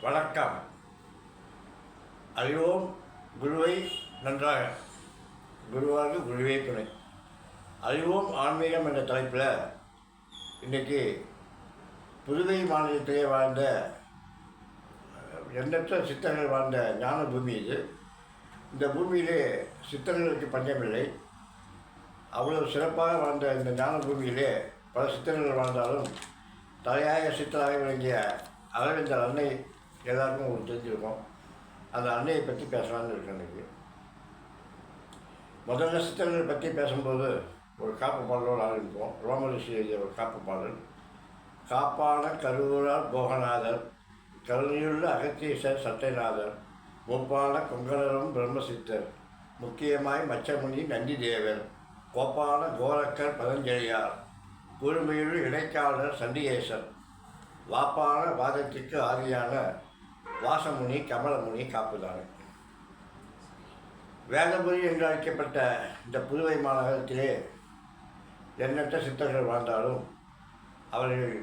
வணக்கம். அறிவோம் குருவை நன்றாக, குருவாக குருவே துணை. அறிவோம் ஆன்மீகம் என்ற தலைப்பில் இன்றைக்கி புதுவை மாநிலத்திலே வாழ்ந்த எண்ணற்ற சித்தர்கள் வாழ்ந்த ஞான பூமி இது. இந்த பூமியிலே சித்தர்களுக்கு பஞ்சமில்லை. அவ்வளவு சிறப்பாக வாழ்ந்த இந்த ஞான பூமியிலே பல சித்தர்கள் வாழ்ந்தாலும் தலையாய சித்தராக விளங்கிய அரவிந்தர் அன்னை எல்லாருக்கும் உங்களுக்கு தெரிஞ்சிருக்கும். அந்த அன்னையை பற்றி பேசலான்னு இருக்கேன் இன்றைக்கி. முதல்ல சித்தர்களை பற்றி பேசும்போது ஒரு காப்பு பாடலோடு ஆரம்பிப்போம். ரோமரிஷி எழுதிய ஒரு காப்பு பாடல். காப்பான கருவூரார் போகநாதர், கருணையுள்ள அகத்தீசர் சட்டைநாதர், மூப்பான கொங்கணரும் பிரம்மசித்தர், முக்கியமாய் மச்சமுனி நந்தி தேவர், கோப்பான கோரக்கர் பதஞ்சலியார், கூர்மையுள் இடைக்காலர் சண்டிகேசர், வாப்பான வாதத்திற்கு ஆதியான வாசமுனி கமலமுனி காப்புதானே. வேதபுரி என்று அழைக்கப்பட்ட இந்த புதுவை மாநகரத்திலே எண்ணற்ற சித்தர்கள் வாழ்ந்தாலும் அவர்கள்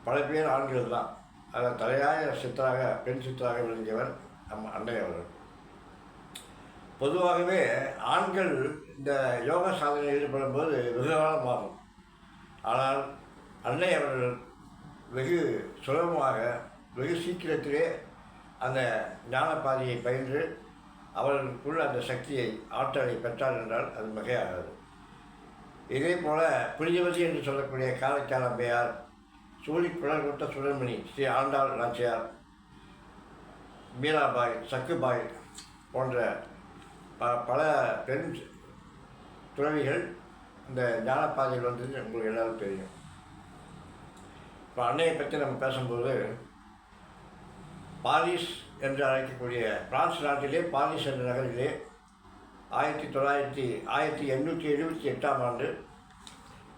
பல பேர் ஆண்கள் தான். அதில் தலையாய சித்தராக பெண் சித்தராக விளங்கியவர் நம் அன்னை அவர்கள். பொதுவாகவே ஆண்கள் இந்த யோக சாதனையில் ஈடுபடும்போது வெகு காலமாகும். ஆனால் அன்னை அவர்கள் வெகு சுலபமாக வெகு சீக்கிரத்திலே அந்த ஞானப்பாதையை பயின்று அவர்களுக்குள்ள அந்த சக்தியை ஆற்றலை பெற்றார் என்றால் அது மிகையாகாது. இதே போல புளியவதி என்று சொல்லக்கூடிய காரைக்கால் அம்மையார், சூழி குளர்கொட்ட சுடர்மணி ஸ்ரீ ஆண்டாள் நாச்சியார், மீராபாய், சக்குபாய் போன்ற பல பெண் துறவிகள் இந்த ஞானப்பாதையில் வந்தது உங்களுக்கு எல்லாரும் தெரியும். இப்போ அன்னையை பற்றி நம்ம பேசும்போது பாரிஸ் என்று அழைக்கக்கூடிய பிரான்ஸ் நாட்டிலே பாரிஸ் என்ற நகரிலே 1878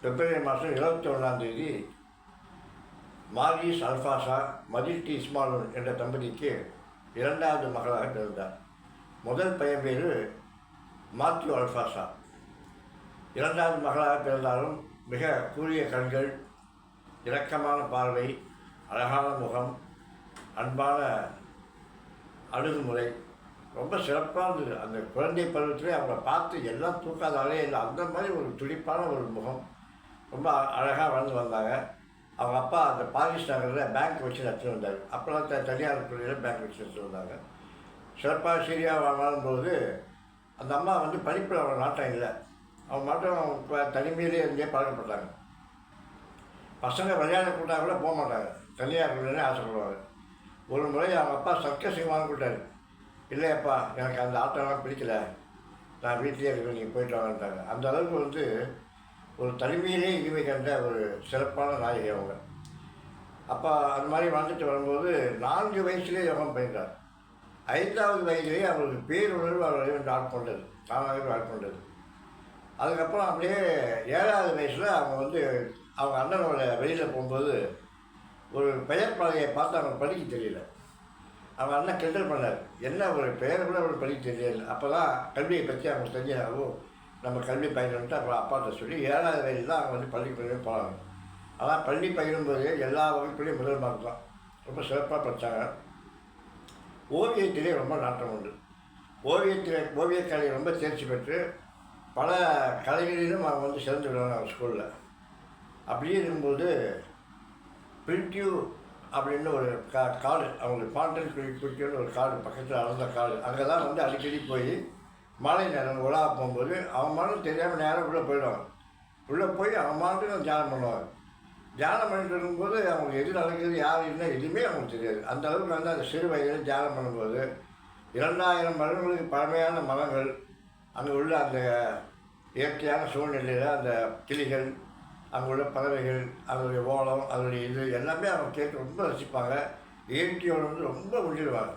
பிப்ரவரி மாதம் 21 மாரிஸ் அல்ஃபாசா மதில்டி இஸ்மாலுன் என்ற தம்பதிக்கு இரண்டாவது மகளாக பிறந்தார். முதல் பையன் பேர் மாத்யூ அல்ஃபாசா. இரண்டாவது மகளாக பிறந்தாலும் மிக கூரிய கண்கள், இரக்கமான பார்வை, அழகான முகம், அன்பான அணுகுமுறை ரொம்ப சிறப்பாக இருந்தது. அந்த குழந்தை பருவத்திலே அவங்கள பார்த்து எல்லாம் தூக்காதாலே இல்லை, அந்த மாதிரி ஒரு துடிப்பான ஒரு முகம், ரொம்ப அழகாக வளர்ந்து வந்தாங்க. அவங்க அப்பா அந்த பாரிஸ் நகரில் பேங்க் வச்சு நடத்தி வந்தார். அப்போலாம் தனியார் துறையில் பேங்க் வச்சு நடத்தி வந்தாங்க. சிறப்பாக சீரியாக வாழும்போது அந்த அம்மா படிப்பில் அவங்க நாட்டம் இல்லை. அவங்க மட்டும் தனிமையிலே இருந்தே பழக்கப்பட்டாங்க. பசங்க விளையாட கூட்டாக கூட போக மாட்டாங்க, தனியார் துறையிலே ஆசைப்படுவாங்க. ஒரு முறை அவங்க அப்பா சர்க்கஸ் வாங்கி கொடுத்தாரு. இல்லையப்பா, எனக்கு அந்த ஆட்டம்லாம் பிடிக்கல, நான் வீட்டிலே இருக்கேன், நீங்கள் போயிட்டு வாங்கிட்டாங்க. அந்த அளவுக்கு ஒரு தனிமையிலே இனிமை கண்ட ஒரு சிறப்பான நாயகி அவங்க. அப்போ அந்த மாதிரி வாழ்ந்துட்டு வரும்போது 4 வயசுலேயே யோகம் பயின்றார். 5வது வயதிலேயே அவங்களுக்கு பேருணர்வு அவர்களை ஆட்கொண்டது, தானாகவே ஆட்கொண்டது. அதுக்கப்புறம் அப்படியே 7வது வயசில் அவங்க அவங்க அண்ணனோட வெளியில் போகும்போது ஒரு பெயர் பலகையை பார்த்து அவங்க படிக்க தெரியல. அவங்க அண்ணன் கிண்டல் பண்ணார், என்ன ஒரு பெயரை கூட அவங்களுக்கு படிக்க தெரியல. அப்போ தான் கல்வியை பற்றி அவங்க தெரிஞ்சாலும் நம்ம கல்வி பயிரன்ட்டு அப்புறம் அப்பாட்ட சொல்லி 7வது வயதில் தான் அவங்க பள்ளி பயிர போகிறாங்க. ஆனால் பள்ளி பயிலும்போது எல்லா வகுப்புலேயும் முதல் மார்க் தான், ரொம்ப சிறப்பாக படித்தாங்க. ஓவியத்திலே ரொம்ப நாட்டம் உண்டு. ஓவியக்கலை ரொம்ப தேர்ச்சி பெற்று பல கலைகளிலும் அவங்க சிறந்து விடுவாங்க அவங்க ஸ்கூலில். அப்படியே இருக்கும்போது பிரிட்டியூ அப்படின்னு ஒரு காடு, அவங்களுக்கு பாண்டன் பிரிட்டியூன்னு ஒரு காடு பக்கத்தில் அளந்த காடு. அங்கே தான் அடிக்கடி போய் மாலை நேரம் உலா போகும்போது அவங்க மாட்டும் தெரியாமல் நேரம் உள்ளே போயிடுவாங்க. உள்ளே போய் அவங்க மாட்டும் தியானம் பண்ணுவாங்க. தியானம் பண்ணிட்டு இருக்கும்போது அவங்களுக்கு எது நடக்குது, யார் இல்லை, எதுவுமே அவங்களுக்கு தெரியாது. அந்த அளவுக்கு அந்த சிறு வயதில் தியானம் பண்ணும்போது 2000 வருடங்களுக்கு பழமையான மரங்கள், அங்கே உள்ள அந்த இயற்கையான சூழ்நிலையில் அந்த கிளிகள், அங்கே உள்ள பறவைகள், அதனுடைய ஓலம், அதனுடைய இது எல்லாமே அவங்க கேட்டு ரொம்ப ரசிப்பாங்க. இயற்கையோடு ரொம்ப ஒன்றிடுவாங்க.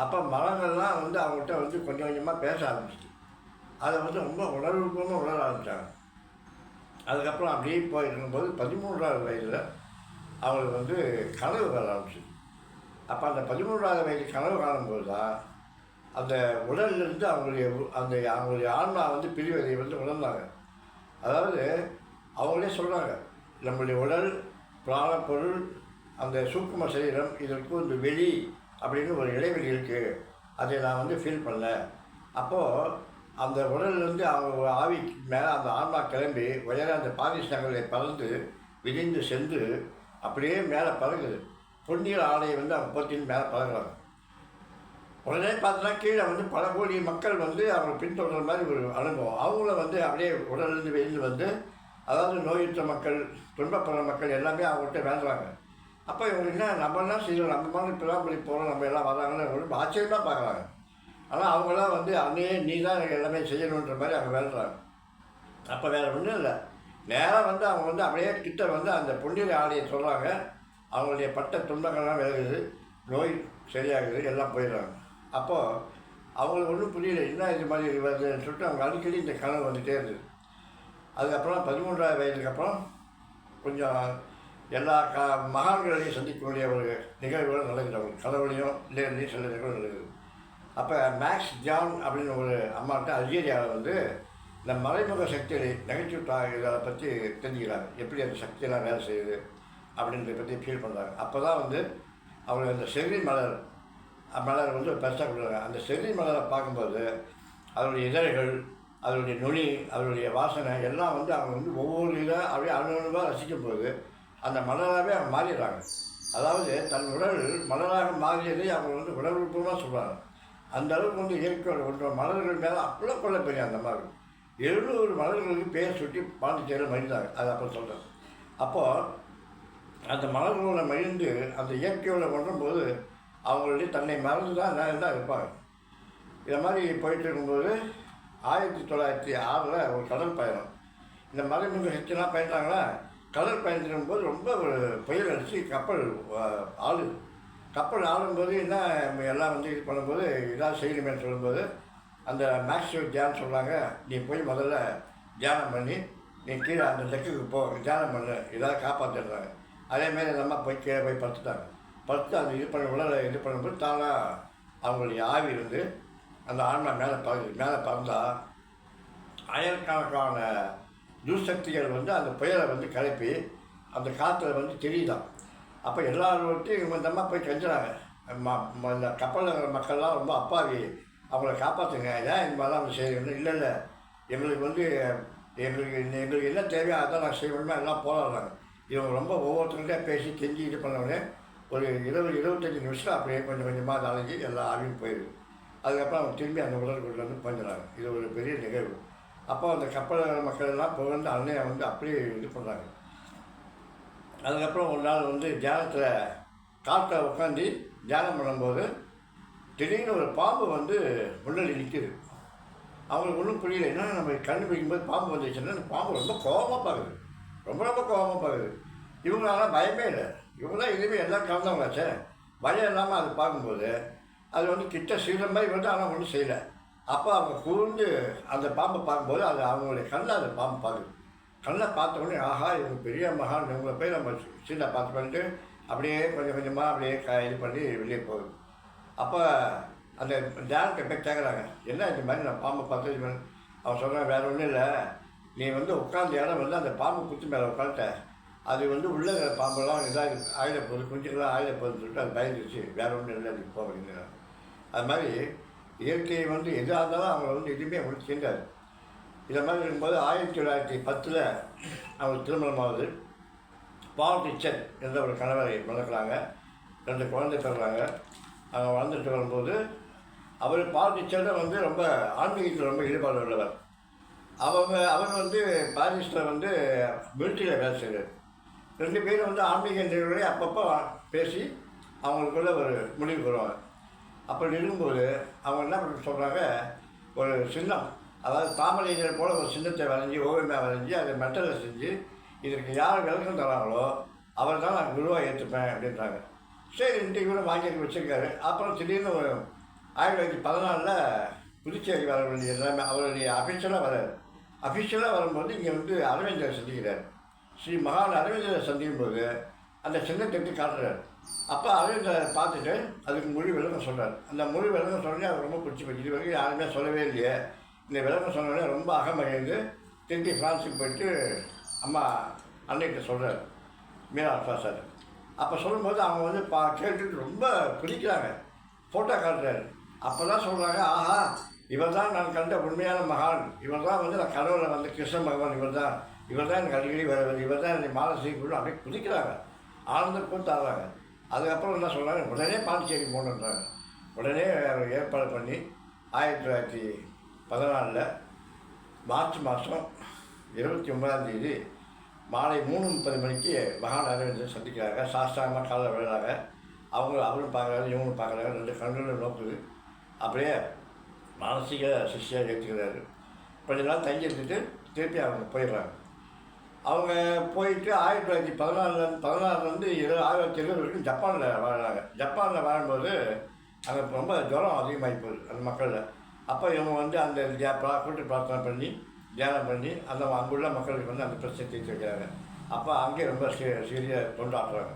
அப்போ மரங்கள்லாம் அவங்கள்ட்ட கொஞ்சம் கொஞ்சமாக பேச ஆரம்பிச்சிச்சு. அதை ரொம்ப உணர்வுபூர்வமாக உணர ஆரம்பித்தாங்க. அதுக்கப்புறம் அப்படியே போயிருக்கும்போது 13வது வயதில் அவங்களுக்கு கனவு வர ஆரம்பிச்சிது. அப்போ அந்த 13வது வயது கனவு காணும்போது தான் அந்த உடலிலிருந்து அவங்களுடைய ஆன்மா பிரிவதை உணர்ந்தாங்க. அதாவது அவங்களே சொல்கிறாங்க, நம்முடைய உடல், பிராணப்பொருள், அந்த சூக்கும சரீரம், இதற்கு வெளி அப்படின்னு ஒரு இடைவெளி இருக்குது, அதை நான் வந்து ஃபீல் பண்ணல. அப்போது அந்த உடல்லேருந்து அவங்க ஆவி மேலே அந்த ஆன்மா கிளம்பி உயர அந்த பாரிஸ் நகரில் பறந்து விரிந்து சென்று அப்படியே மேலே பறகுது. பொன்னியல் ஆடையை வந்து அவங்க போத்தின்னு மேலே பறகுறாங்க. உடனே பார்த்தோன்னா கீழே வந்து பல கோடி மக்கள் வந்து அவங்க பின்தொடர்ற மாதிரி ஒரு அனுபவம். அவங்கள வந்து அப்படியே உடல்லேருந்து வெளியில் வந்து, அதாவது நோயுற்ற மக்கள், துன்பப்படுற மக்கள் எல்லாமே அவங்கள்ட்ட வேண்டுறாங்க. அப்போ இவங்களுக்கு என்ன நம்மளாம் செய்யணும், நம்ம மாதிரி பிராமணி போகிறோம், நம்ம எல்லாம் வராங்கன்னு ரொம்ப ஆச்சரியமாக பார்க்குறாங்க. ஆனால் அவங்களாம் வந்து அன்னையே நீ தான் எல்லாமே செய்யணுன்ற மாதிரி அவங்க வேண்டுறாங்க. அப்போ வேறு ஒன்றும் இல்லை, நேராக வந்து அவங்க வந்து அப்படியே கிட்ட வந்து அந்த பொன்னியல் ஆடையை சொல்கிறாங்க. அவங்களுடைய பட்ட துன்பங்கள்லாம் விலகுது, நோய் சரியாகுது, எல்லாம் போயிடுறாங்க. அப்போது அவங்களுக்கு ஒன்றும் புரியல, என்ன இது மாதிரி வருதுன்னு சொல்லிட்டு அவங்க அடிக்கடி இந்த கனவு வந்துகிட்டே இருந்தது. அதுக்கப்புறம் 13ஆவது வயதுக்கு அப்புறம் கொஞ்சம் எல்லா மகான்களையும் சந்திக்கக்கூடிய ஒரு நிகழ்வுகள் நடக்குது. அவங்க கனவுலையும் இல்லைன்னு சில நிகழ்வுகள் நடக்குது. அப்போ மேக்ஸ் ஜான் அப்படின்னு ஒரு அம்மாட்ட அல்ஜீரியாவில் வந்து இந்த மறைமுக சக்திகளை நகைச்சுவை இதை பற்றி தெரிஞ்சுக்கிறாங்க, எப்படி அந்த சக்தியெல்லாம் வேலை செய்யுது அப்படின்றத பற்றி ஃபீல் பண்ணுறாங்க. அப்போ தான் வந்து அவங்க அந்த செர்ரி மலர் வந்து பெருசாக கொடுக்குறாங்க. அந்த செர்ரி மலரை பார்க்கும்போது அதனுடைய இதழ்கள், அதனுடைய நுனி, அதனுடைய வாசனை எல்லாம் வந்து அவங்க வந்து ஒவ்வொரு இதாக அப்படியே அணுவாக ரசிக்கும்போது அந்த மலராகவே அவங்க மாறிடுறாங்க. அதாவது தன் உடல் மலராக மாறியதை அவங்க வந்து உடல்பூர்வமாக சொல்கிறாங்க. அந்த அளவுக்கு வந்து இயற்கையோட ஒன்ற மலர்கள் மேலே அவ்வளோ கொள்ள பெரிய அந்த மாதிரி 700 மலர்களுக்கு பேர் சுட்டி பாண்டிச்சேரியில் மகிழ்ந்தாங்க. அது அப்போ சொல்கிறேன். அப்போது அந்த மலர்களோட மகிழ்ந்து அந்த இயற்கையோட ஒன்றும்போது அவங்களுடைய தன்னை மறந்து தான் இருப்பாங்க. இதை மாதிரி போயிட்டு இருக்கும்போது 1906 ஒரு கடல் பயணம். இந்த மறைமுக சக்திலாம் பயணிட்டாங்களா, கடல் பயணத்தின் போது ரொம்ப ஒரு புயல் அடித்து கப்பல் ஆளும்போது என்ன எல்லாம் வந்து இது பண்ணும்போது இதாக செய்யணுமேன்னு சொல்லும்போது அந்த மேக்ஸ்வெல் தியானம் சொல்கிறாங்க, நீ போய் முதல்ல தியானம் பண்ணி நீ கீழே அந்த டெக்குக்கு போ, தியானம் பண்ணு, இதாக காப்பாற்றிடுறாங்க. அதேமாரி அந்த அம்மா போய் கீழே போய் படுத்துட்டாங்க. படுத்து அந்த உடலை இது பண்ணும்போது தானாக அவங்களுடைய ஆவி வந்து அந்த ஆன்மா மேலே பறந்தால் ஆயிரக்கணக்கான துர்சக்திகள் வந்து அந்த புயலை வந்து கிளப்பி அந்த காற்றுல வந்து தெரியுதான். அப்போ எல்லார்ட்டையும் இவங்க இந்த அம்மா போய் கெஞ்சுறாங்க, இந்த கப்பலில் இருக்கிற மக்கள்லாம் ரொம்ப அப்பாவி, அவங்கள காப்பாற்றுங்க, ஏன் இந்த மாதிரிலாம் அவங்க செய்யணும். இல்லை எங்களுக்கு வந்து எங்களுக்கு என்ன தேவையோ அதான் நான் செய்யணுமே எல்லாம் போராடுறாங்க. இவங்க ரொம்ப ஒவ்வொருத்தருக்கிட்டே பேசி கெஞ்சி இது பண்ணவுடனே ஒரு 20-25 நிமிஷம் அப்படியே கொஞ்சம் கொஞ்சமாக நாளைக்கு எல்லா ஆவியும் போயிடுது. அதுக்கப்புறம் அவங்க திரும்பி அந்த உடலுக்குள்ள வந்து போயிடுறாங்க. இது ஒரு பெரிய நிகழ்வு. அப்போ அந்த கப்பல் மக்கள் எல்லாம் புகழ்ந்து அன்னையை வந்து அப்படியே இது பண்ணுறாங்க. அதுக்கப்புறம் ஒரு நாள் வந்து தியானத்தில் காட்டில் உட்காந்து தியானம் பண்ணும்போது திடீர்னு ஒரு பாம்பு வந்து முன்னாடி நிற்கிது. அவங்களுக்கு ஒன்றும் புரியல, என்ன நம்ம கண்ணு பிடிக்கும்போது பாம்பு வந்துச்சுன்னா அந்த பாம்பு ரொம்ப கோபமாக பார்க்குது, ரொம்ப கோபமாக பார்க்குது. இவங்களால பயமே இல்லை, இவங்க தான் இதுவே எல்லாம் கலந்தவங்களாச்சே, பயம் இல்லாமல் அது பார்க்கும்போது அது வந்து கிட்ட செய்கிற மாதிரி வந்து ஆனால் ஒன்றும் செய்யலை. அப்போ அவங்க கூர்ந்து அந்த பாம்பை பார்க்கும்போது அது அவங்களுடைய கண்ணில் அந்த பாம்பு பார்க்குது. கண்ணை பார்த்த உடனே ஆஹா இவங்க பெரிய மகான், இவங்களை போய் நம்ம சீனை பார்த்து பண்ணிட்டு அப்படியே கொஞ்சம் கொஞ்சமாக அப்படியே இது பண்ணி வெளியே போகுது. அப்போ அந்த தியானத்தை போய் கேட்குறாங்க, என்ன இது மாதிரி நான் பாம்பை பார்த்து இது பண்ணி. அவன் சொல்கிறான், வேறு ஒன்றும் இல்லை, நீ வந்து உட்காந்த இடம் வந்து அந்த பாம்பு குத்தி மேலே உட்காந்துட்ட, அது வந்து உள்ள பாம்பெல்லாம் இதாக ஆயுத போகுது, குஞ்சுக்கெல்லாம் ஆயுத போகுதுன்னு சொல்லிட்டு அது பயந்துருச்சு, வேறு ஒன்றும் இல்லை அதுக்கு போக அப்படிங்கிறாங்க. அது மாதிரி இயற்கையை வந்து எதாக இருந்தாலும் அவங்கள வந்து எதுவுமே அவங்களுக்கு செஞ்சார். இதை மாதிரி இருக்கும்போது 1910 அவங்களுக்கு திருமணமாகுது. பால் ரிச்சர்ட் என்ற ஒரு கணவரை வளர்க்குறாங்க, 2 குழந்தை பெறுறாங்க. அவங்க வளர்ந்துட்டு வரும்போது அவர் பால் ரிச்சர்டை வந்து ரொம்ப ஆன்மீகத்தில் ரொம்ப ஈடுபாடு உள்ளவர். அவங்க வந்து பாரிஸில் வந்து மிலிட்ரியில் வேலை செய்கிறார். 2 பேரும் வந்து ஆன்மீக நிகழ்வுகளை அப்பப்போ பேசி அவங்களுக்குள்ள ஒரு முடிவு வருவாங்க. அப்படி இருக்கும்போது அவங்க என்ன பண்ண சொல்கிறாங்க, ஒரு சின்னம், அதாவது தாமரைகள் போல் ஒரு சின்னத்தை வரைஞ்சி ஓவியமாக வரைஞ்சி அதை மெட்டலில் செஞ்சு இதற்கு யார் விளக்கம் தராங்களோ அவர் தான் நான் குருவாக ஏற்றுப்பேன் அப்படின்றாங்க. சரி இவரும் வாங்கி வச்சுருக்காரு. அப்புறம் திடீர்னு 1914 புதுச்சேரி வர வேண்டிய எல்லாமே அவருடைய அஃபிஷியலாக வரும்போது இங்கே வந்து அரவிந்தரை சந்திக்கிறார். ஸ்ரீ மகான் அரவிந்தரை சந்திக்கும் போது அந்த சின்னத்தை எடுத்து காட்டுறார். அப்போ அரவிந்தரை பார்த்துட்டு அதுக்கு மொழி விளக்கம் சொல்கிறார். அந்த மொழி விளக்கம் சொன்னே அவர் ரொம்ப பிடிச்சி போச்சு. இது வரைக்கும் யாருமே சொல்லவே இல்லையே, இந்த விளக்கம் சொன்னோடனே ரொம்ப அகமகிழ்ந்து திருப்பி ஃப்ரான்ஸுக்கு போயிட்டு அம்மா அன்னைக்கிட்ட சொல்கிறார், மீரா அல்ஃபா சார். அப்போ சொல்லும்போது அவங்க வந்து கேட்டுட்டு ரொம்ப பிடிக்கிறாங்க. ஃபோட்டோ காட்டுறாரு. அப்போ தான் சொல்கிறாங்க, ஆஹா இவர் தான் நான் கண்ட உண்மையான மகான், இவர் தான் வந்து நான் கனவுல வந்து கிருஷ்ண பகவான், இவர் தான் எனக்கு அடிக்கடி வருவது, இவர் தான் என்னை மாலை செய்யக்கூடும் அப்படியே குதிக்கிறாங்க, ஆனந்த கூத்தாடுறாங்க. அதுக்கப்புறம் என்ன சொல்கிறாங்க, உடனே பாண்டிச்சேரி போகணுன்றாங்க. உடனே ஏற்பாடு பண்ணி 1914 மார்ச் மாதம் 29 மாலை 3:30 மணிக்கு மகான் அரவிந்தர் சந்திக்கிறாங்க. சாஸ்தாங்கமாக காலைல விழுறாங்க. அவரும் பார்க்குறாரு, இவங்களும் பார்க்குறாங்க. 2 கண்களும் நோக்குது. அப்படியே மானசீக சிஷ்யாக ஏற்றுக்கிறாரு. கொஞ்ச நாள் தங்கி இருந்துட்டு திருப்பி அவங்க போயிடுறாங்க. அவங்க போயிட்டு 1916 1920 வரைக்கும் ஜப்பானில் வாழ்கிறாங்க. ஜப்பானில் வாழும்போது அங்கே ரொம்ப ஜுரம் அதிகமாகி போகுது அந்த மக்களில். அப்போ இவங்க வந்து அந்த கூட்டு பிரார்த்தனை பண்ணி தியானம் பண்ணி அங்குள்ள மக்களுக்கு வந்து அந்த பிரச்சனை தீர்த்து வைக்கிறாங்க. அப்போ அங்கே ரொம்ப சீரியஸாக கொண்டாடுறாங்க.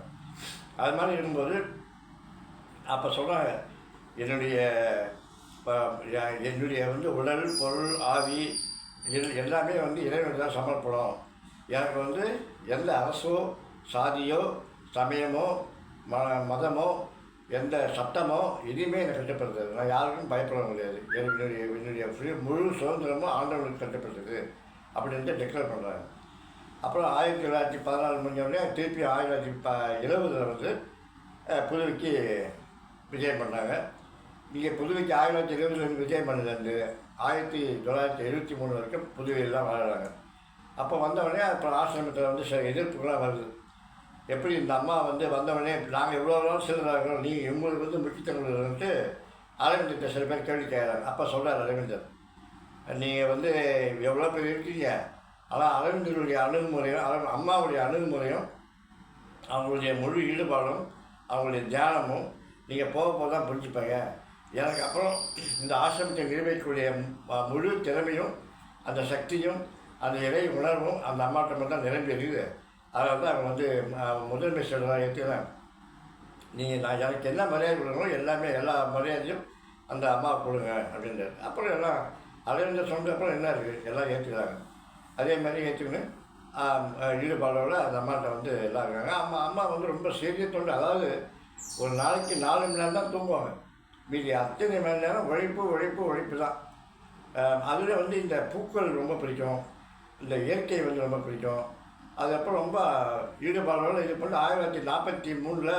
அது மாதிரி இருக்கும்போது அப்போ சொல்கிறாங்க, என்னுடைய வந்து உடல், பொருள், ஆவி எல்லாமே வந்து இறைவனுக்கு தான் சமர்ப்பணம். எனக்கு வந்து எந்த அரசோ சாதியோ சமயமோ மதமோ எந்த சட்டமோ எதுவுமே எனக்கு கட்டுப்படுத்துறது. நான் யாருக்கும் பயப்பட முடியாது. என்னுடைய முழு சுதந்திரமும் ஆண்டவனுக்கு கட்டுப்படுத்துது அப்படின்ட்டு டிக்ளேர் பண்ணுறாங்க. அப்புறம் 1914 முடிஞ்சோடனே திருப்பி 1920 வந்து புதுவைக்கு விஜயம் பண்ணாங்க. இங்கே புதுவைக்கு 1920 விஜயம் பண்ணது 1973 வரைக்கும் புதுவையில் தான் வாழ்கிறாங்க. அப்போ வந்தவொடனே அப்புறம் ஆசிரமத்தில் வந்து சில எதிர்ப்புகள்லாம் வருது. எப்படி இந்த அம்மா வந்து வந்தவொடனே நாங்கள் எவ்வளோ நாள் செல்கிறார்களோ உங்களுக்கு வந்து முக்கியத்துவம்ட்டு அரவிந்தர்கிட்ட சில பேர் கேள்வி கேட்குறாங்க. அப்போ சொல்கிறார் அரவிந்தர், நீங்கள் வந்து எவ்வளோ பேர் இருக்கீங்க, ஆனால் அரவிந்தருடைய அணுகுமுறையும் அம்மாவுடைய அணுகுமுறையும் அவங்களுடைய முழு ஈடுபாடும் அவங்களுடைய தியானமும் நீங்கள் போக தான் புரிஞ்சுப்பாங்க. எனக்கு அப்புறம் இந்த ஆசிரமத்தை நிர்வகிக்கக்கூடிய முழு திறமையும் அந்த சக்தியும் அந்த இறை உணர்வும் அந்த அம்மாட்ட மட்டும் தான் நிரம்பி இருக்குது. அதனால தான் அவங்க வந்து முதன்மை செயலராக ஏற்றுக்கிறேன். நான் எனக்கு என்ன மரியாதை கொடுக்கணும் எல்லா மரியாதையும் அந்த அம்மாவை கொடுங்க அப்படின்றாரு. அப்புறம் எல்லாம் அரவிந்தர் சொன்னதுக்கப்புறம் என்ன இருக்குது, எல்லாம் ஏற்றுக்கிறாங்க. அதே மாதிரி ஏற்றுக்கின்னு ஈடுபாடோடு அந்த அம்மாட்ட வந்து எல்லாம் இருக்காங்க. அம்மா வந்து ரொம்ப சீரிய தொண்டு. அதாவது ஒரு நாளைக்கு 4 மணி நேரம் தான் தூங்குவாங்க. மீதி அத்தனை மணி நேரம் உழைப்பு தான். அதில் வந்து இந்த பூக்கள் ரொம்ப பிடிக்கும், இந்த இயற்கை வந்து ரொம்ப பிடிக்கும். அதுக்கப்புறம் ரொம்ப ஈடுபாடோடு இது பண்ணி 1943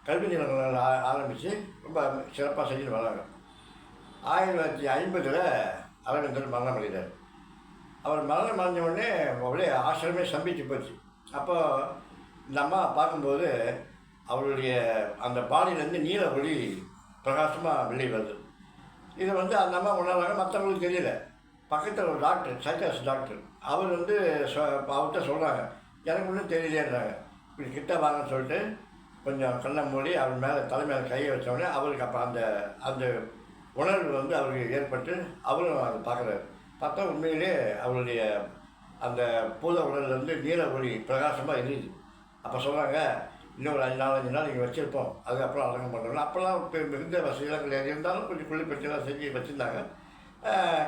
கல்வி நிறுவனங்கள் ஆரம்பித்து ரொம்ப சிறப்பாக செஞ்சுட்டு வராங்க. 1950 அரவிந்தர் மரணம் அடைகிறார். அவர் மரணம் அடைஞ்ச உடனே அப்படியே ஆசிரமே சம்பிச்சு போச்சு. அப்போ இந்த அம்மா பார்க்கும்போது அவருடைய அந்த பாடியிலேருந்து நீல ஒளி பிரகாசமாக வெளியே வருது. இதை வந்து அந்த அம்மா உணர்றாங்க, மற்றவங்களுக்கு தெரியல. பக்கத்தில் ஒரு டாக்டர், சைக்காலஜிஸ்ட் டாக்டர், அவர் வந்து அவர்கிட்ட சொல்கிறாங்க, எனக்கு ஒன்றும் தெரியலேன்றாங்க. இப்படி கிட்ட வாங்கன்னு சொல்லிட்டு கொஞ்சம் கண்ணை மூடி அவர் மேலே தலைமையில் கையை வச்சோடனே அவருக்கு அப்போ அந்த உணர்வு வந்து அவருக்கு ஏற்பட்டு அவரும் அதை பார்க்குறாரு. பார்த்தா உண்மையிலே அவருடைய அந்த பூத உடல்லேருந்து நீல ஒளி பிரகாசமாக எரியுது. அப்போ சொல்கிறாங்க, இன்னும் ஒரு 4-5 நாள் நீங்கள் வச்சுருப்போம், அதுக்கப்புறம் அடங்கம் பண்ணுறோம். அப்போல்லாம் இப்போ மிகுந்த வசதியெல்லாம் கிடையாது, இருந்தாலும் கொஞ்சம் குளிப்பற்றிலாம் செஞ்சு வச்சுருந்தாங்க.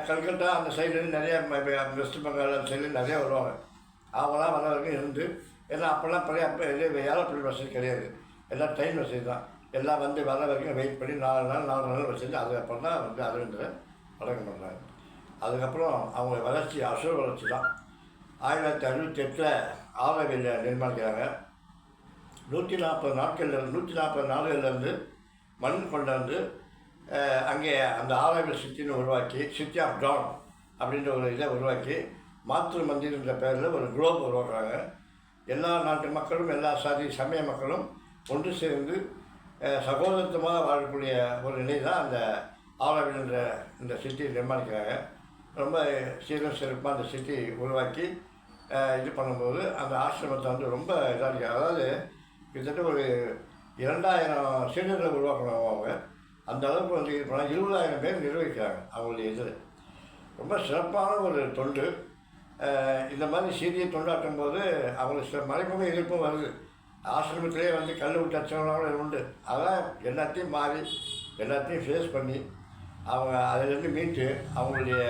கல்கட்டா அந்த சைட்லேருந்து நிறையா வெஸ்ட் பெங்கால் அந்த சைட்லேருந்து நிறையா வருவாங்க. அவங்களாம் வர வரைக்கும் இருந்து, ஏன்னா அப்போல்லாம் இது ஏரோப்ளேன் வசதி கிடையாது, எல்லாம் ட்ரெயின் வசதி தான். எல்லாம் வந்து வர வரைக்கும் வெயிட் பண்ணி 4 நாள் வச்சுருந்து அதுக்கப்புறம் தான் வந்து அரவிந்தரை அடக்கம் பண்ணுறாங்க. அதுக்கப்புறம் அவங்க வளர்ச்சி அசுர வளர்ச்சி தான். 1968 ஆரோவில் நிர்மாணிக்கிறாங்க. 140 நாடுகள்லேருந்து மண் கொண்டாந்து அங்கே அந்த ஆரோவில் சிட்டின்னு உருவாக்கி, சிட்டி ஆஃப் டான் அப்படின்ற ஒரு இதை உருவாக்கி மாத்ரு மந்திர்ன்ற பேரில் ஒரு குளோப் உருவாக்குறாங்க. எல்லா நாட்டு மக்களும் எல்லா சாதி சமய மக்களும் ஒன்று சேர்ந்து சகோதரத்துவமாக வாழக்கூடிய ஒரு நிலை தான் அந்த ஆரோவில்ன்ற இந்த சிட்டியை நிர்மாணிக்கிறாங்க. ரொம்ப சீரும் சிறப்பாக அந்த சிட்டி உருவாக்கி இது பண்ணும்போது அந்த ஆசிரமத்தை வந்து ரொம்ப இதாக இருக்குது. அதாவது கிட்டத்தட்ட ஒரு 2000 சீடர்களை உருவாக்கணும் அவங்க. அந்த அளவுக்கு வந்து இது பண்ணால் 20,000 பேர் நிர்வகிக்கிறாங்க அவங்களுடைய இதில். ரொம்ப சிறப்பான ஒரு தொண்டு. இந்த மாதிரி சீரியை தொண்டாட்டும் போது அவங்களுக்கு சில மறைமுக எதிர்ப்பும் வருது. ஆசிரமத்திலே வந்து கல் விட்டு அச்சவங்களும் உண்டு. அதான் எல்லாத்தையும் மாறி எல்லாத்தையும் ஃபேஸ் பண்ணி அவங்க அதிலேருந்து மீட்டு அவங்களுடைய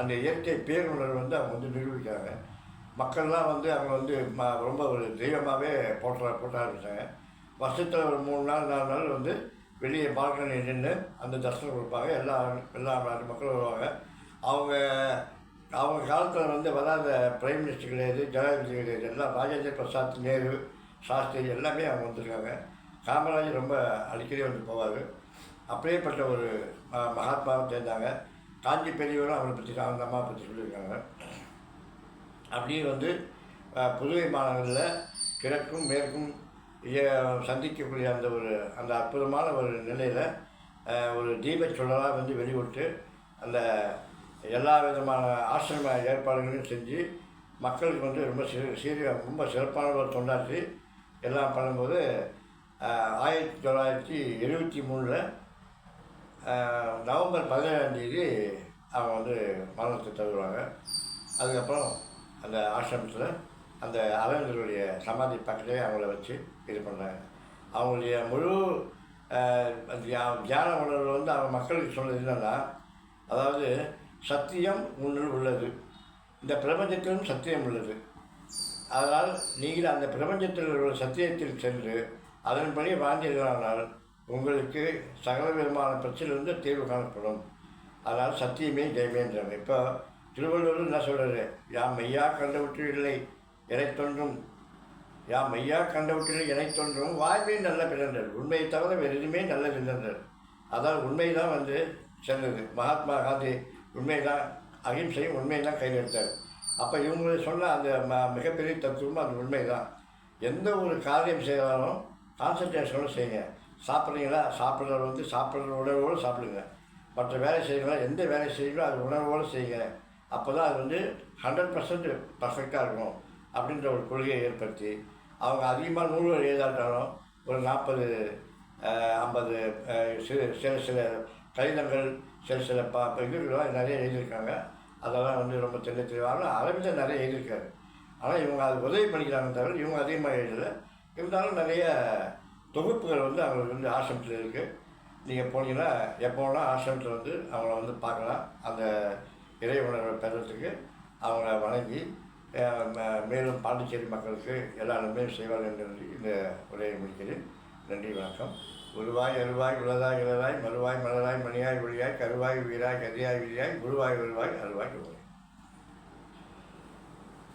அந்த இயற்கை பேருணர்வு வந்து அவங்க வந்து நிரூபிக்கிறாங்க. மக்கள்லாம் வந்து அவங்க வந்து ரொம்ப ஒரு தெய்வமாகவே போட்ட ஆரம்பித்தாங்க. வருஷத்தில் ஒரு 3 நாள் 4 நாள் வந்து வெளியே பால்கனி நின்று அந்த தரிசனம் கொடுப்பாங்க. எல்லா நாட்டு மக்களும் வருவாங்க. அவங்க அவங்க காலத்தில் வந்து வராத பிரைம் மினிஸ்டர் கிடையாது, ஜனாதிபதி கிடையாது. எல்லாம் ராஜேந்திர பிரசாத், நேரு, சாஸ்திரி எல்லாமே அவங்க வந்திருக்காங்க. காமராஜர் ரொம்ப அடிக்கடி வந்து போவார். அப்படியேப்பட்ட ஒரு மகாத்மாவும் சேர்ந்தாங்க. காஞ்சி பெரியவரும் அவரை பற்றி அந்த அம்மா பற்றி சொல்லியிருக்காங்க. அப்படியே வந்து புதுவை மாநகரில் கிழக்கும் மேற்கும் சந்திக்கக்கூடிய அந்த அற்புதமான ஒரு நிலையில் ஒரு தீபச் சுடராக வந்து வெளிவிட்டு அந்த எல்லா விதமான ஆசிரம ஏற்பாடுகளையும் செஞ்சு மக்களுக்கு வந்து ரொம்ப சிறப்பான ஒரு தொண்டாற்றி எல்லாம் பண்ணும்போது 1973 நவம்பர் 17 அவங்க வந்து மரணத்தை தருவாங்க. அதுக்கப்புறம் அந்த ஆசிரமத்தில் அந்த அரவிந்தருடைய சமாதி பக்கத்திலே அவங்கள வச்சு இது பண்ணாங்க. அவங்களுடைய முழு தியான உணர்வு வந்து அவங்க மக்களுக்கு சொன்னது என்னென்னா, அதாவது சத்தியம் உன்னில் உள்ளது, இந்த பிரபஞ்சத்திலும் சத்தியம் உள்ளது. அதனால் நீங்கள் அந்த பிரபஞ்சத்தில் உள்ள சத்தியத்தில் சென்று அதன்படி வாழ்ந்தீர்களானால் உங்களுக்கு சகல விதமான பிரச்சனையிலிருந்து தீர்வு காணப்படும். அதனால் சத்தியமே ஜெயமேன்றாங்க. இப்போ திருவள்ளுவர் என்ன சொல்கிறாரு? யாம் மெய்யா கண்டுவிட்டு இல்லை எனை தோன்றும், யாம் மெய்யா கண்டுவிட்டு எனை தோன்றும் வாய்மே நல்ல பிறந்தர், உண்மையை தவிர வேறு எதுவுமே நல்ல பிறந்தர். அதாவது உண்மை தான் வந்து செல்லுது. மகாத்மா காந்தி உண்மை தான், அகிம்சையும் உண்மை தான் கையில் எடுத்தார். அப்போ இவங்க சொன்ன அந்த மிகப்பெரிய தத்துவமும் அந்த உண்மை தான். எந்த ஒரு காரியம் செய்தாலும் கான்சன்ட்ரேஷனோடு செய்யுங்க. சாப்பிட்றீங்களா, சாப்பிட்றவர் வந்து சாப்பிட்ற உணர்வோடு சாப்பிடுங்க. மற்ற வேலை செய்யுங்களா, எந்த வேலை செய்யுங்களோ அது உணர்வோடு செய்யுங்க. அப்போ தான் அது வந்து 100% பர்ஃபெக்டாக இருக்கும் அப்படின்ற ஒரு கொள்கையை ஏற்படுத்தி அவங்க அதிகமாக நூல்கள் எழுதாட்டாலும் ஒரு 40 50 சில கடிதங்கள், சில இதுகள்லாம் நிறைய எழுதியிருக்காங்க. அதெல்லாம் வந்து ரொம்ப தெளிவாக அரவிந்தர் நிறைய எழுதியிருக்காரு. ஆனால் இவங்க அது உதவி பண்ணிக்கிறாங்க தவிர இவங்க அதிகமாக எழுதலை. இருந்தாலும் நிறைய தொகுப்புகள் வந்து அவங்களுக்கு வந்து ஆசிரமத்தில் இருக்குது. நீங்கள் போனீங்கன்னா எப்போ வேணால் ஆசிரமத்தில் வந்து அவங்கள வந்து பார்க்கலாம். அந்த இறை உணர்வை பெறத்துக்கு அவங்கள வணங்கி மேலும் பாண்டிச்சேரி மக்களுக்கு எல்லா நன்மையும் செய்வார்கள் என்று இந்த உரையை முடிக்கிறேன். நன்றி, வணக்கம். உருவாய் அருவாய் உலதாய் இளதாய் மறுவாய் மலராய் மணியாய் ஒளியாய் கருவாய் உயிராய் கதியாய் விதியாய் குருவாய் வருவாய் அருவாய் உருவாய்.